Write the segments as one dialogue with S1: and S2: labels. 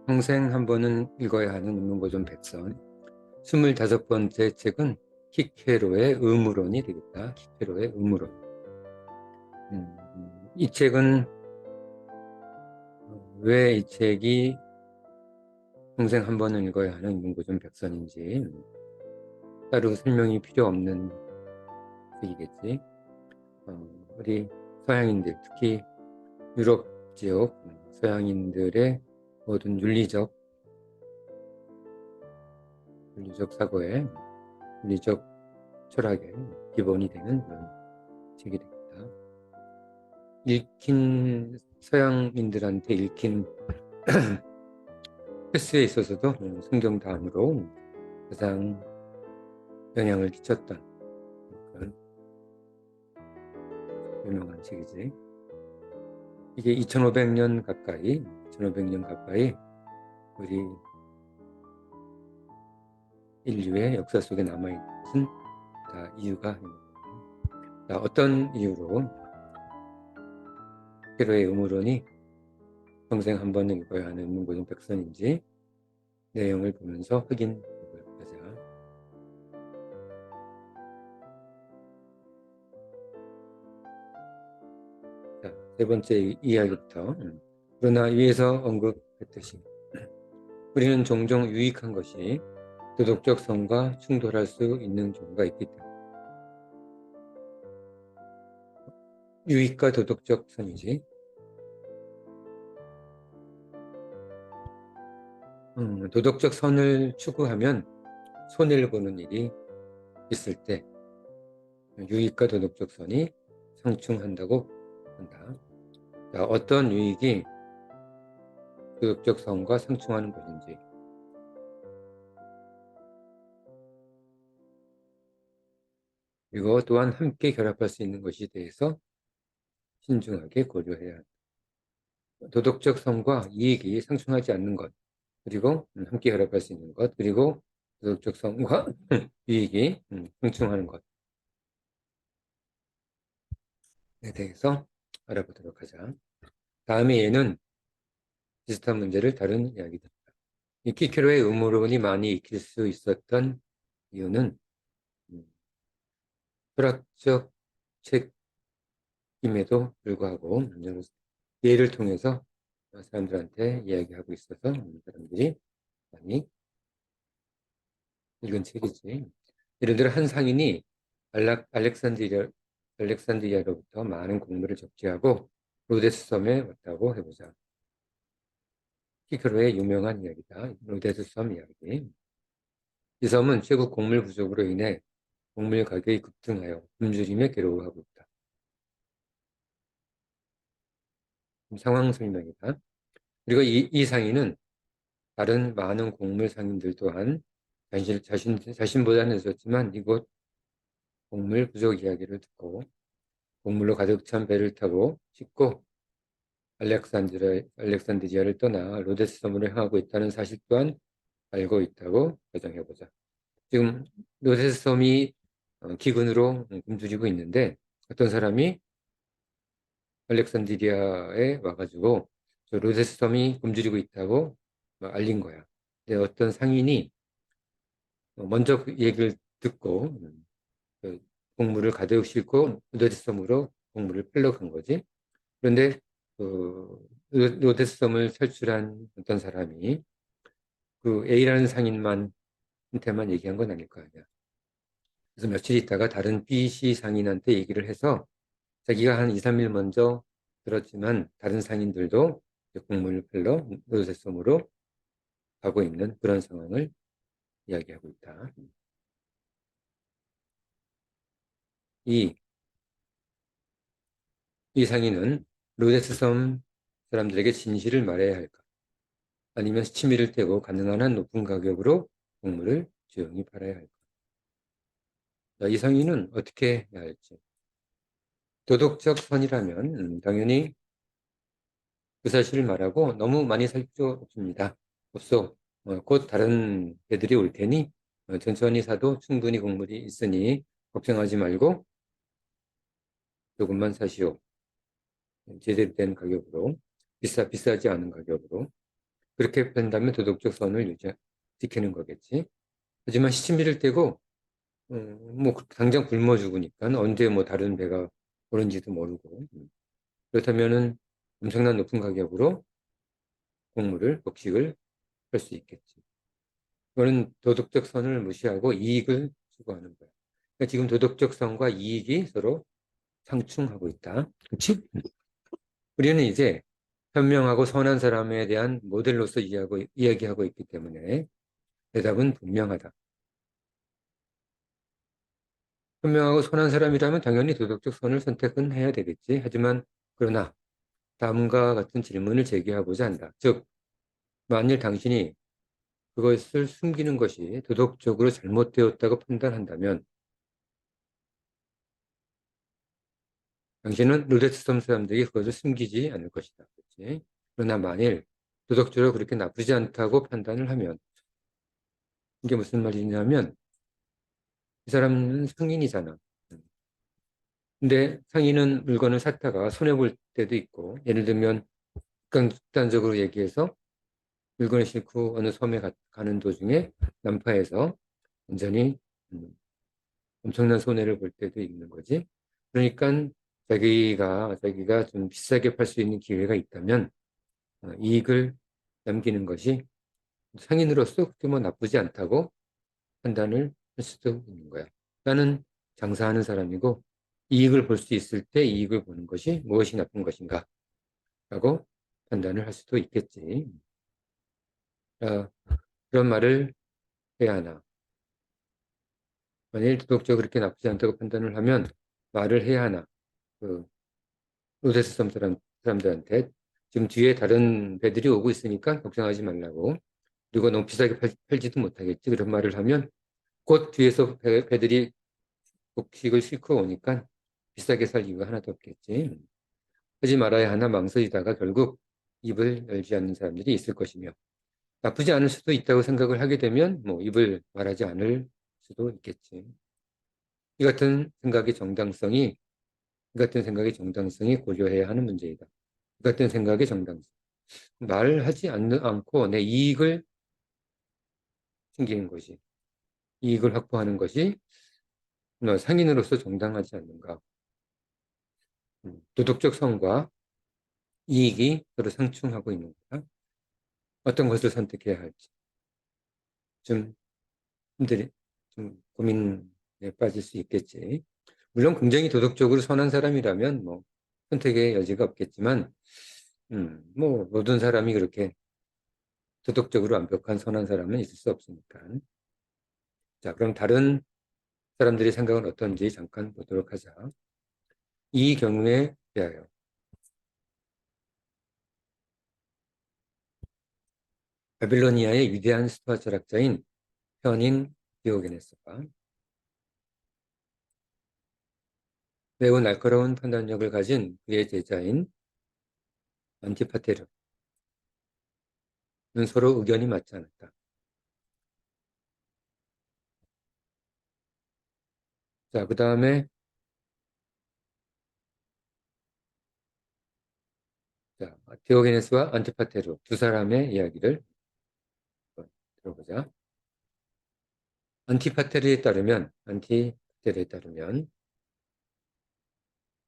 S1: 평생 한 번은 읽어야 하는 인문고전 백선 25번째 책은 키케로의 의무론이 되겠다. 키케로의 의무론. 이 책은 왜 이 책이 평생 한 번은 읽어야 하는 인문고전 백선인지 따로 설명이 필요 없는 책이겠지. 우리 서양인들, 특히 유럽 지역 서양인들의 모든 윤리적 사고에 윤리적 철학의 기본이 되는 그런 책이 되겠다. 서양인들한테 읽힌 패스에 있어서도 성경 다음으로 가장 영향을 끼쳤던 그런 유명한 책이지. 이게 2500년 가까이 우리 인류의 역사 속에 남아있는 것은 다 이유가 있는. 어떤 이유로 키케로의 의무론이 평생 한 번은 읽어야 하는 인문고전 백선인지 내용을 보면서 확인해 보자. 자, 세 번째 이야기부터. 그러나 위에서 언급했듯이 우리는 종종 유익한 것이 도덕적 선과 충돌할 수 있는 경우가 있기 때문에 유익과 도덕적 선이지. 도덕적 선을 추구하면 손해를 보는 일이 있을 때 유익과 도덕적 선이 상충한다고 한다. 자, 어떤 유익이 도덕적 선과 상충하는 것인지, 그리고 또한 함께 결합할 수 있는 것에 대해서 신중하게 고려해야 한다. 도덕적 선과 이익이 상충하지 않는 것, 그리고 함께 결합할 수 있는 것, 그리고 도덕적 선과 이익이 상충하는 것에 대해서 알아보도록 하자. 다음에 얘는 비슷한 문제를 다룬 이야기입니다. 이 키케로의 의무론이 많이 익힐 수 있었던 이유는 철학적 책임에도 불구하고 예를 통해서 사람들한테 이야기하고 있어서 사람들이 많이 읽은 책이지. 예를 들어 한 상인이 알렉산드리아로부터 많은 곡물을 적재하고 로데스 섬에 왔다고 해보자. 키케로의 유명한 이야기다. 로데스 섬 이야기. 이 섬은 최고 곡물 부족으로 인해 곡물 가격이 급등하여 굶주림에 괴로워하고 있다. 상황 설명이다. 그리고 이 상인은 다른 많은 곡물 상인들 또한 자신보다 늦었지만 이곳 곡물 부족 이야기를 듣고 곡물로 가득 찬 배를 타고 싣고 알렉산드리아를 떠나 로데스 섬으로 향하고 있다는 사실 또한 알고 있다고 가정해보자. 지금 로데스 섬이 기근으로 굶주리고 있는데 어떤 사람이 알렉산드리아에 와가지고 저 로데스 섬이 굶주리고 있다고 알린 거야. 근데 어떤 상인이 먼저 그 얘기를 듣고 그 곡물을 가득 싣고 로데스 섬으로 곡물을 팔러 간 거지. 그런데 그 로데스 섬을 탈출한 어떤 사람이 그 A라는 상인한테만 얘기한 건 아닐 거 아니야. 그래서 며칠 있다가 다른 B, C 상인한테 얘기를 해서 자기가 한 2, 3일 먼저 들었지만 다른 상인들도 곡물을 팔러 로데스 섬으로 가고 있는 그런 상황을 이야기하고 있다. 이 상인은 로데스 섬 사람들에게 진실을 말해야 할까? 아니면 치미를 떼고 가능한 한 높은 가격으로 곡물을 조용히 팔아야 할까? 이 상인은 어떻게 해야 할지. 도덕적 선이라면 당연히 그 사실을 말하고 너무 많이 살 필요 없습니다. 없어. 곧 다른 배들이 올 테니 천천히 사도 충분히 곡물이 있으니 걱정하지 말고 조금만 사시오. 제대로 된 가격으로 비싸지 않은 가격으로. 그렇게 판다면 도덕적 선을 지키는 거겠지. 하지만 시치미를 떼고 뭐 당장 굶어 죽으니까 언제 뭐 다른 배가 오는지도 모르고 그렇다면은 엄청난 높은 가격으로 곡물을 곡식을 할 수 있겠지. 이거는 도덕적 선을 무시하고 이익을 추구하는 거야. 그러니까 지금 도덕적 선과 이익이 서로 상충하고 있다. 그렇지? 우리는 이제 현명하고 선한 사람에 대한 모델로서 이야기하고 있기 때문에 대답은 분명하다. 현명하고 선한 사람이라면 당연히 도덕적 선을 선택은 해야 되겠지. 하지만 그러나 다음과 같은 질문을 제기하고자 한다. 즉, 만일 당신이 그것을 숨기는 것이 도덕적으로 잘못되었다고 판단한다면 당신은 로데스섬 사람들이 그것을 숨기지 않을 것이다. 그렇지? 그러나 만일 도덕적으로 그렇게 나쁘지 않다고 판단을 하면 이게 무슨 말이냐면 이 사람은 상인이잖아. 근데 상인은 물건을 샀다가 손해볼 때도 있고 예를 들면 극단적으로 얘기해서 물건을 싣고 어느 섬에 가는 도중에 난파해서 완전히 엄청난 손해를 볼 때도 있는 거지. 그러니까 자기가 좀 비싸게 팔 수 있는 기회가 있다면 이익을 남기는 것이 상인으로서 그렇게 뭐 나쁘지 않다고 판단을 할 수도 있는 거야. 나는 장사하는 사람이고 이익을 볼 수 있을 때 이익을 보는 것이 무엇이 나쁜 것인가 라고 판단을 할 수도 있겠지. 그런 말을 해야 하나. 만일 도덕적으로 그렇게 나쁘지 않다고 판단을 하면 말을 해야 하나. 그 로데스 섬 사람들한테 지금 뒤에 다른 배들이 오고 있으니까 걱정하지 말라고. 그리고 너무 비싸게 팔지도 못하겠지. 그런 말을 하면 곧 뒤에서 배들이 곡식을 싣고 오니까 비싸게 살 이유가 하나도 없겠지. 하지 말아야 하나 망설이다가 결국 입을 열지 않는 사람들이 있을 것이며 나쁘지 않을 수도 있다고 생각을 하게 되면 뭐 입을 말하지 않을 수도 있겠지. 이 같은 생각의 정당성이 고려해야 하는 문제이다. 이 같은 생각의 정당성. 말하지 않고 내 이익을 챙기는 것이, 이익을 확보하는 것이 상인으로서 정당하지 않는가. 도덕적 선과 이익이 서로 상충하고 있는 거다. 어떤 것을 선택해야 할지 좀 힘들이 좀 고민에 빠질 수 있겠지. 물론 굉장히 도덕적으로 선한 사람이라면 뭐 선택의 여지가 없겠지만 뭐 모든 사람이 그렇게 도덕적으로 완벽한 선한 사람은 있을 수 없으니까. 자, 그럼 다른 사람들의 생각은 어떤지 잠깐 보도록 하자. 이 경우에 대하여 바빌로니아의 위대한 스토아 철학자인 현인 디오게네스가 매우 날카로운 판단력을 가진 그의 제자인 안티파테르는 서로 의견이 맞지 않았다. 자, 그 다음에 디오게네스와 안티파테르 두 사람의 이야기를 들어보자. 안티파테르에 따르면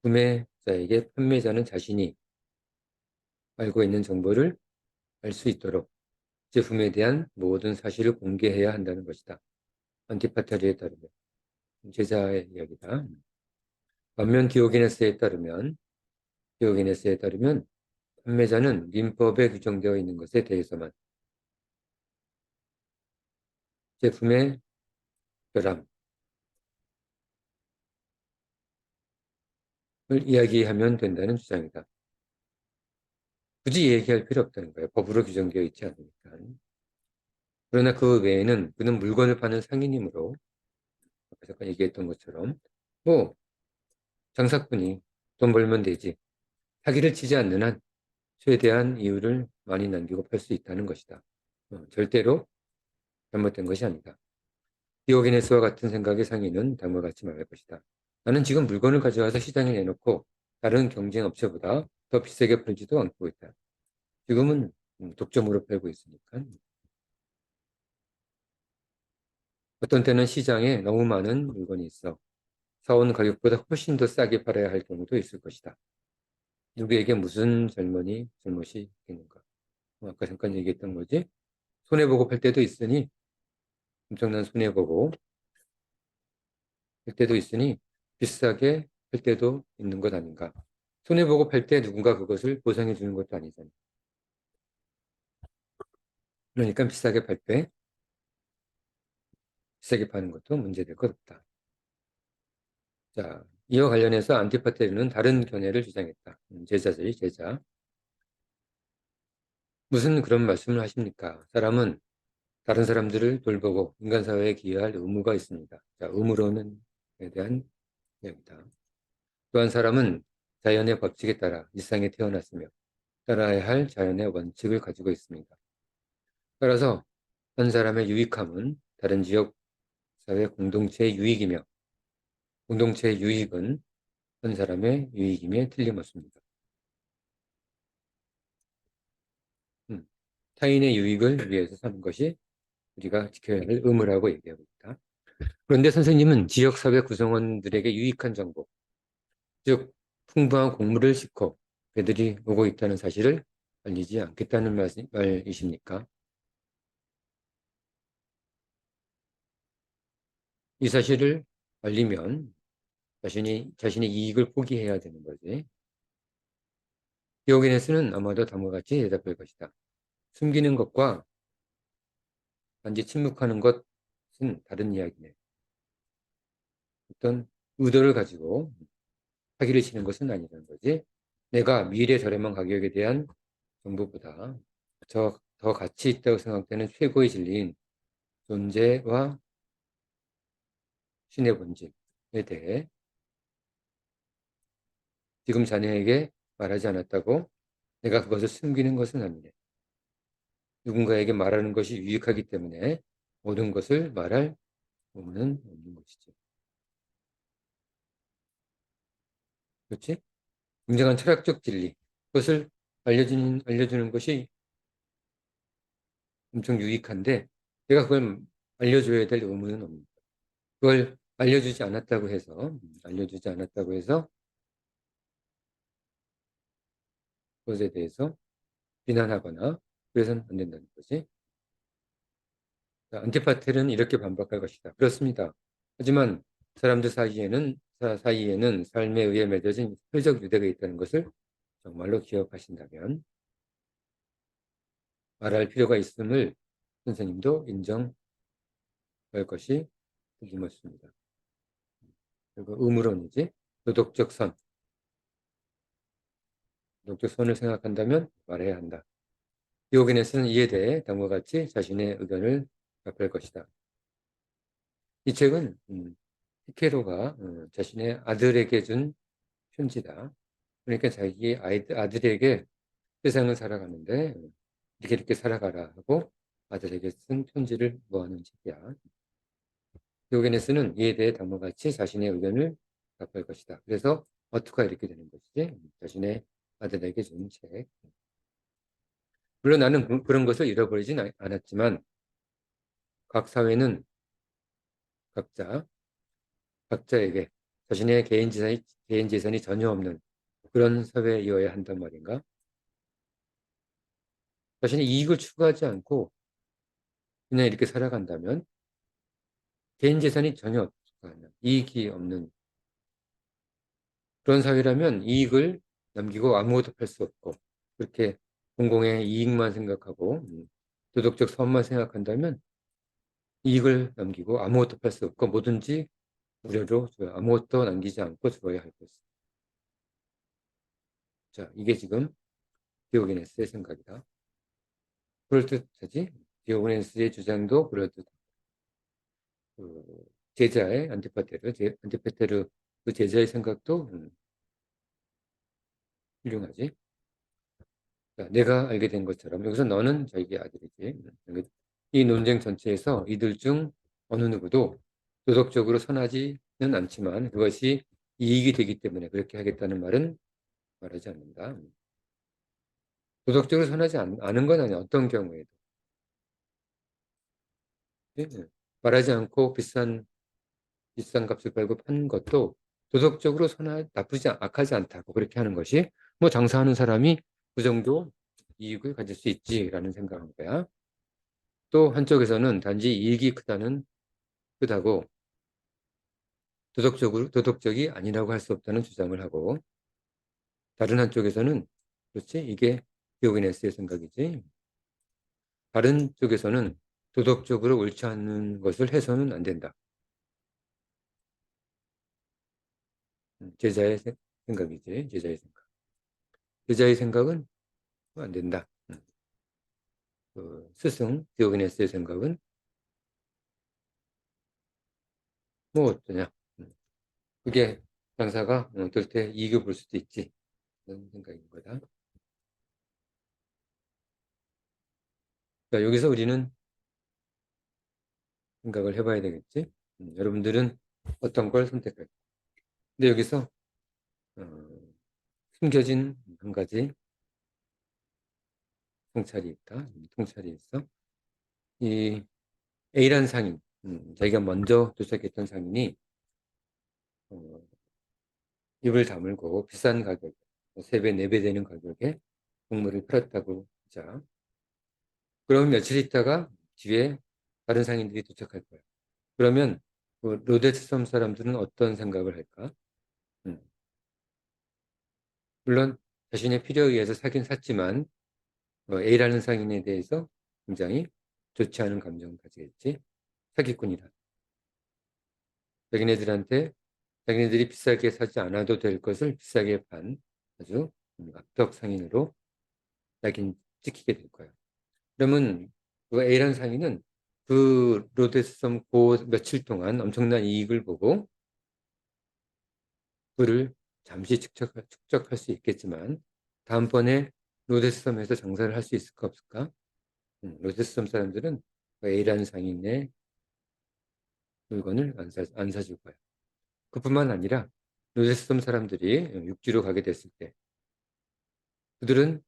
S1: 구매자에게 판매자는 자신이 알고 있는 정보를 알 수 있도록 제품에 대한 모든 사실을 공개해야 한다는 것이다. 안티파테르에 따르면 제자의 이야기다. 반면 디오게네스에 따르면 판매자는 민법에 규정되어 있는 것에 대해서만 제품의 결함을 이야기하면 된다는 주장이다. 굳이 얘기할 필요 없다는 거예요. 법으로 규정되어 있지 않으니까. 그러나 그 외에는 그는 물건을 파는 상인이므로 아까 잠깐 얘기했던 것처럼 뭐 장사꾼이 돈 벌면 되지. 사기를 치지 않는 한 최대한 이유를 많이 남기고 팔 수 있다는 것이다. 절대로 잘못된 것이 아니다. 디오게네스와 같은 생각의 상인은 다음과 같이 말할 것이다. 나는 지금 물건을 가져와서 시장에 내놓고 다른 경쟁 업체보다 더 비싸게 팔지도 않고 있다. 지금은 독점으로 팔고 있으니까. 어떤 때는 시장에 너무 많은 물건이 있어 사온 가격보다 훨씬 더 싸게 팔아야 할 경우도 있을 것이다. 누구에게 무슨 잘못이 있겠는가? 아까 잠깐 얘기했던 거지. 손해보고 팔 때도 있으니 엄청난 손해보고 팔 때도 있으니 비싸게 팔 때도 있는 것 아닌가? 손해보고 팔 때 누군가 그것을 보상해 주는 것도 아니잖아. 그러니까 비싸게 팔 때 비싸게 파는 것도 문제될 것 없다. 자, 이와 관련해서 안티파테르는 다른 견해를 주장했다. 제자들이 제자. 무슨 그런 말씀을 하십니까? 사람은 다른 사람들을 돌보고 인간 사회에 기여할 의무가 있습니다. 자, 의무론에 대한 이야기다. 또한 사람은 자연의 법칙에 따라 이 세상에 태어났으며 따라야 할 자연의 원칙을 가지고 있습니다. 따라서 한 사람의 유익함은 다른 지역 사회 공동체의 유익이며 공동체의 유익은 한 사람의 유익임에 틀림없습니다. 타인의 유익을 위해서 사는 것이 우리가 지켜야 할 의무라고 얘기하고 있다. 그런데 선생님은 지역사회 구성원들에게 유익한 정보, 즉 풍부한 곡물을 싣고 배들이 오고 있다는 사실을 알리지 않겠다는 말이십니까? 이 사실을 알리면 자신의 이익을 포기해야 되는 거지. 디오게네스는 아마도 다음과 같이 대답할 것이다. 숨기는 것과 단지 침묵하는 것은 다른 이야기네. 어떤 의도를 가지고 사기를 치는 것은 아니라는 거지. 내가 미래 저렴한 가격에 대한 정보보다 더 가치 있다고 생각되는 최고의 진리인 존재와 신의 본질에 대해 지금 자네에게 말하지 않았다고 내가 그것을 숨기는 것은 아니네. 누군가에게 말하는 것이 유익하기 때문에 모든 것을 말할 의무는 없는 것이지. 그렇지? 굉장한 철학적 진리. 그것을 알려주는 것이 엄청 유익한데 내가 그걸 알려줘야 될 의무는 없습니다. 그걸 알려주지 않았다고 해서 그것에 대해서 비난하거나 그래서는 안 된다는 거지. 안티파텔은 이렇게 반박할 것이다. 그렇습니다. 하지만 사람들 사이에는 삶에 의해 맺어진 혈적 유대가 있다는 것을 정말로 기억하신다면 말할 필요가 있음을 선생님도 인정할 것이 틀림없습니다. 그리고 의무론이지. 도덕적 선. 도덕적 선을 생각한다면 말해야 한다. 디오게네스는 이에 대해 다음과 같이 자신의 의견을 답할 것이다. 이 책은 히케로가 자신의 아들에게 준 편지다. 그러니까 자기 아들에게 세상을 살아가는데 이렇게 살아가라 하고 아들에게 쓴 편지를 모아놓은 책이야. 디오게네스는 이에 대해 다음과 같이 자신의 의견을 답할 것이다. 그래서 어투가 이렇게 되는 것이지. 자신의 아들에게 준 책. 물론 나는 그런 것을 잃어버리진 않았지만 각 사회는 각자에게 자신의 개인 재산이 전혀 없는 그런 사회여야 한단 말인가? 자신의 이익을 추구하지 않고 그냥 이렇게 살아간다면 개인 재산이 전혀 없는 이익이 없는 그런 사회라면 이익을 남기고 아무것도 팔 수 없고 그렇게 공공의 이익만 생각하고 도덕적 선만 생각한다면 이익을 남기고 아무것도 팔 수 없고 뭐든지 무료로 줘야 아무것도 남기지 않고 줘야 할 것이다. 자, 이게 지금 디오게네스의 생각이다. 그럴듯하지? 디오게네스의 주장도 그럴듯하고 그 제자의 안티파테르 그 제자의 생각도 훌륭하지. 자, 내가 알게 된 것처럼 여기서 너는 자기 아들이지. 이 논쟁 전체에서 이들 중 어느 누구도 도덕적으로 선하지는 않지만 그것이 이익이 되기 때문에 그렇게 하겠다는 말은 말하지 않는다. 도덕적으로 선하지 않은 건 아니야. 어떤 경우에도. 예? 말하지 않고 비싼 값을 걸고 파는 것도 도덕적으로 악하지 않다고 그렇게 하는 것이 뭐 장사하는 사람이 그 정도 이익을 가질 수 있지라는 생각인 거야. 또 한쪽에서는 단지 이익이 크다고 도덕적이 아니라고 할 수 없다는 주장을 하고, 다른 한쪽에서는 그렇지, 이게 디오게네스의 생각이지. 다른 쪽에서는 도덕적으로 옳지 않은 것을 해서는 안 된다. 제자의 생각이지. 제자의 생각. 제자의 생각은 안 된다. 그 스승 디오게네스의 생각은 뭐 어떠냐. 그게 장사가 어떨 때 이익을 볼 수도 있지. 그런 생각인 거다. 자, 여기서 우리는 생각을 해봐야 되겠지. 여러분들은 어떤 걸 선택할까? 근데 여기서 어, 숨겨진 한 가지 통찰이 있다. 통찰이 있어. 이 A란 상인, 자기가 먼저 도착했던 상인이 어, 입을 다물고 비싼 가격, 3배, 4배 되는 가격에 곡물을 팔았다고 하자. 그러면 며칠 있다가 뒤에 다른 상인들이 도착할 거야. 그러면 그 로데스섬 사람들은 어떤 생각을 할까? 음, 물론 자신의 필요에 의해서 사긴 샀지만 A라는 상인에 대해서 굉장히 좋지 않은 감정을 가지겠지. 사기꾼이다. 자기네들한테 자기네들이 비싸게 사지 않아도 될 것을 비싸게 판 아주 악덕 상인으로 낙인 찍히게 될 거야. 그러면 그 A라는 상인은 그 로데스섬 그 며칠 동안 엄청난 이익을 보고 그를 잠시 축적할 수 있겠지만 다음번에 로데스섬에서 장사를 할 수 있을까 없을까? 로데스섬 사람들은 그 A라는 상인의 물건을 안 사줄 거야. 그뿐만 아니라 로데스섬 사람들이 육지로 가게 됐을 때 그들은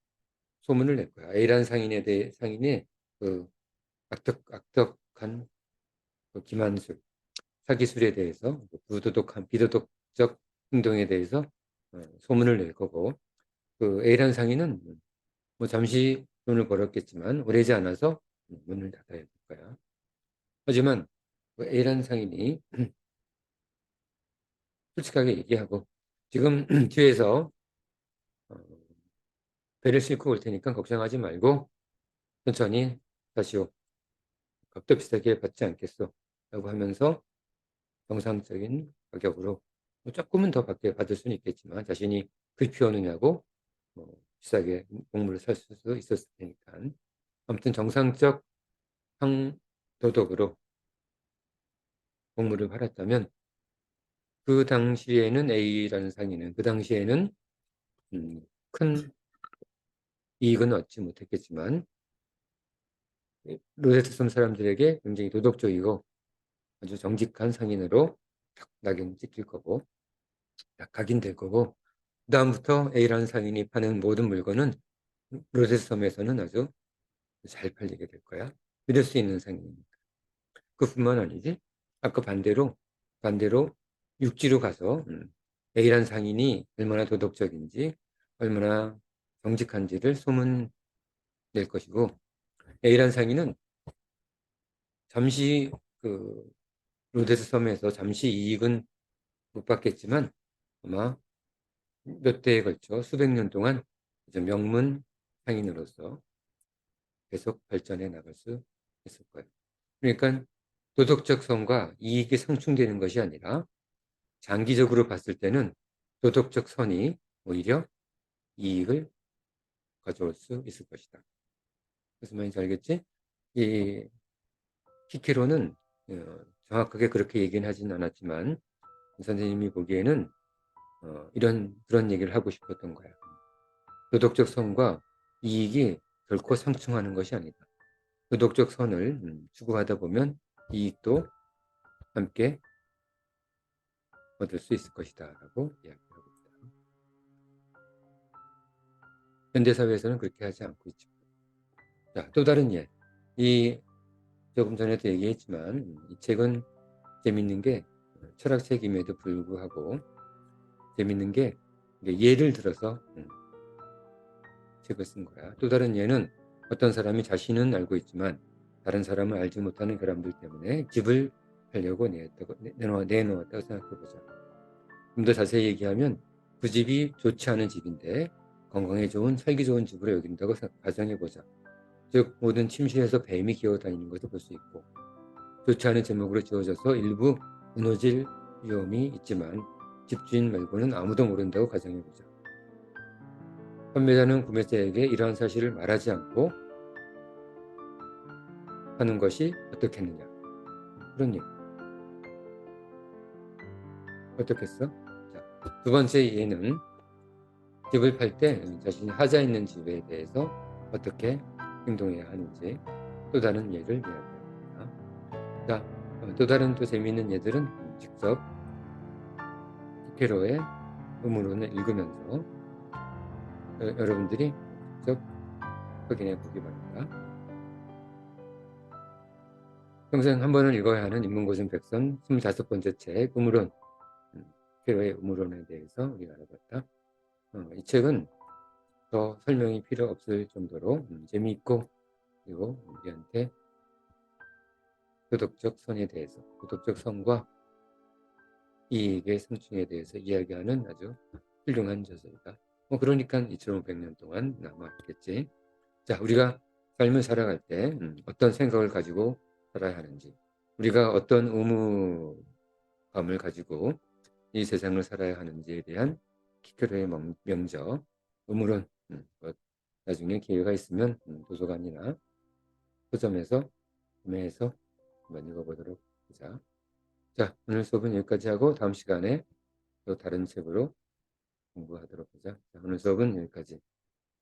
S1: 소문을 낼 거야. A라는 상인의 그 악덕한 그 기만술, 사기술에 대해서 부도덕한 비도덕적 행동에 대해서 소문을 낼 거고 그 A라는 상인은 뭐 잠시 돈을 벌었겠지만 오래지 않아서 문을 닫아야 될 거야. 하지만 그 A라는 상인이 솔직하게 얘기하고 지금 뒤에서 어, 배를 싣고 올 테니까 걱정하지 말고 천천히 다시오. 값도 비싸게 받지 않겠소. 라고 하면서 정상적인 가격으로 뭐 조금은 더 받을 수는 있겠지만 자신이 글피 오느냐고 비싸게 곡물을 살 수도 있었을 테니까 아무튼 정상적 상도덕으로 곡물을 팔았다면 그 당시에는 A라는 상인은 그 당시에는 큰 이익은 얻지 못했겠지만 로데스섬 사람들에게 굉장히 도덕적이고 아주 정직한 상인으로 딱 낙인 찍힐 거고 딱 각인될 거고 그다음부터 A라는 상인이 파는 모든 물건은 로데스섬에서는 아주 잘 팔리게 될 거야. 믿을 수 있는 상인이니까. 그뿐만 아니지. 아까 반대로 육지로 가서 A라는 상인이 얼마나 도덕적인지 얼마나 정직한지를 소문낼 것이고 A라는 상인은 잠시 그 로데스 섬에서 잠시 이익은 못 받겠지만 아마 몇 대에 걸쳐 수백 년 동안 명문 상인으로서 계속 발전해 나갈 수 있을 거예요. 그러니까 도덕적 선과 이익이 상충되는 것이 아니라 장기적으로 봤을 때는 도덕적 선이 오히려 이익을 가져올 수 있을 것이다. 무슨 말인지 알겠지? 이 키케로는 정확하게 그렇게 얘기는 하진 않았지만 선생님이 보기에는 그런 얘기를 하고 싶었던 거야. 도덕적 선과 이익이 결코 상충하는 것이 아니다. 도덕적 선을 추구하다 보면 이익도 함께 얻을 수 있을 것이다 라고 이야기하고 있다. 현대사회에서는 그렇게 하지 않고 있죠. 자, 또 다른 예. 이 조금 전에도 얘기했지만 이 책은 재밌는 게 철학책임에도 불구하고 재밌는 게 예를 들어서 책을 쓴 거야. 또 다른 예는 어떤 사람이 자신은 알고 있지만 다른 사람은 알지 못하는 결함들 때문에 집을 팔려고 내놓았다고 생각해보자. 좀 더 자세히 얘기하면 그 집이 좋지 않은 집인데 건강에 좋은 살기 좋은 집으로 여긴다고 가정해보자. 즉 모든 침실에서 뱀이 기어다니는 것을 볼 수 있고 좋지 않은 제목으로 지어져서 일부 무너질 위험이 있지만 집주인 말고는 아무도 모른다고 가정해보자. 판매자는 구매자에게 이러한 사실을 말하지 않고 하는 것이 어떻겠느냐. 그런 얘기. 어떻겠어? 자, 두 번째 예는 집을 팔 때 자신이 하자 있는 집에 대해서 어떻게 행동해야 하는지 또 다른 예를 이야기합니다. 자, 또 다른 또 재미있는 예들은 직접 키케로의 의문론을 읽으면서 여러분들이 직접 확인해 보기 바랍니다. 평생 한 번은 읽어야 하는 인문고전 백선 25번째 책 의문론, 키케로의 의문론에 대해서 우리가 알아봤다. 이 책은 더 설명이 필요 없을 정도로 재미있고 그리고 우리한테 도덕적 선에 대해서, 도덕적 선과 이익의 상충에 대해서 이야기하는 아주 훌륭한 저서이다. 그러니까 2500년 동안 남아있겠지. 자, 우리가 삶을 살아갈 때 어떤 생각을 가지고 살아야 하는지, 우리가 어떤 의무감을 가지고 이 세상을 살아야 하는지에 대한 키케로의 명저, 의무론, 나중에 기회가 있으면 도서관이나 서점에서 구매해서 한번 읽어보도록 하자. 자, 오늘 수업은 여기까지 하고 다음 시간에 또 다른 책으로 공부하도록 하자. 자, 오늘 수업은 여기까지.